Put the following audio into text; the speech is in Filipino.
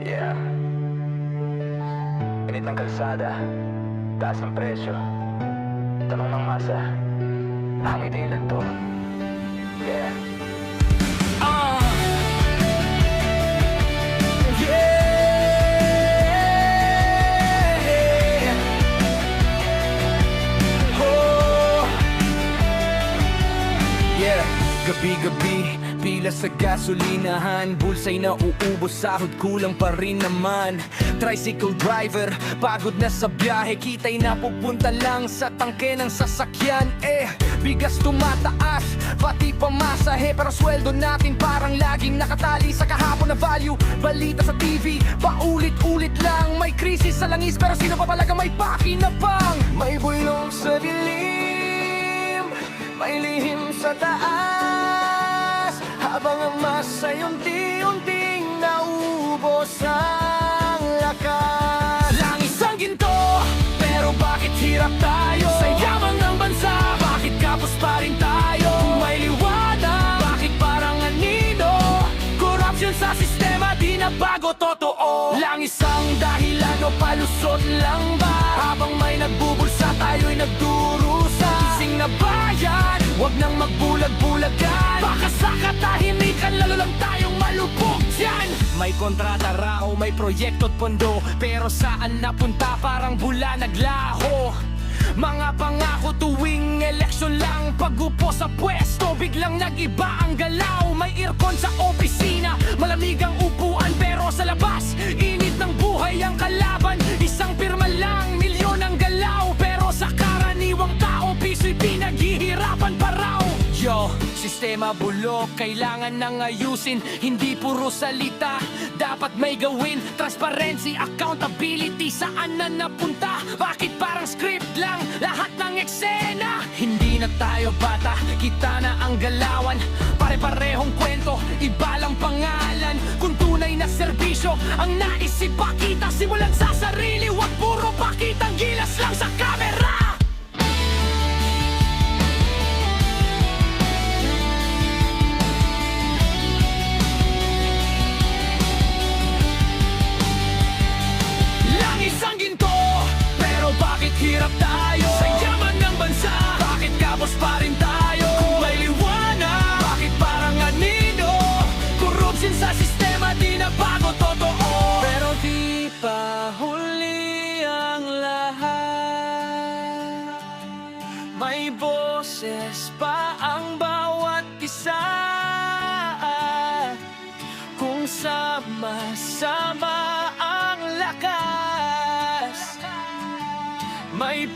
Yeah. Init ng kalsada, taas ng presyo. Tanong ng masa, may dahilan to. Yeah. Gabi-gabi, pila sa gasolinahan. Bulsay na uubos, sahod kulang pa rin naman. Tricycle driver, pagod na sa biyahe. Kita'y napupunta lang sa tangke ng sasakyan. Bigas tumataas, pati pamasahe. Pero sweldo natin parang laging nakatali sa kahapon na value. Balita sa TV, paulit-ulit lang. May krisis sa langis, pero sino pa palaga may pakinabang? May bulong sa dilim, may lihim sa taas, habang ang masa'y unti-unting naubos ang lakas. Langis ang ginto, pero bakit hirap tayo? Sa yaman ng bansa, bakit kapos pa rin tayo? Kung may liwanag, bakit parang anino? Corruption sa sistema, di na bago, totoo. Langis ang dahilan o palusot lang ba? Habang may nagbubulsa, tayo'y nagdurusa. Gising na bayan, wag nang magbulag-bulagan. Baka sa katahimikan, lalo lang tayong malubog dyan. May kontrata raw, may proyekto't pondo, pero saan napunta parang bula naglaho. Mga pangako tuwing eleksyon lang, pag-upo sa pwesto, biglang nag-iba ang galaw. May aircon sa opisina, malamig ang upuan, pero sa labas, init ng buhay ang kalaban. Isang pirma lang, milyon ang galaw, pero sa karaniwang tao, piso'y pinaghihirapan pa raw. Yo, sistema bulok, kailangan nang ayusin. Hindi puro salita, dapat may gawin. Transparency, accountability, saan na napunta? Bakit parang script lang, lahat ng eksena? Hindi na tayo bata, kita na ang galawan. Pare-parehong kwento, iba lang pangalan. Kung tunay na serbisyo, ang nais ipakita. Simulan sa sarili, wag puro pakitang gilas lang sa kamera. Isang ginto, pero bakit hirap tayo? Sa yaman ng bansa, bakit kapos pa rin tayo? Kung may liwanag, bakit parang anino? Corruption sa sistema, di na bago, totoo. Pero di pa huli ang lahat. May boses pa ang bawat isa. Kung sama-sama ang lakas, may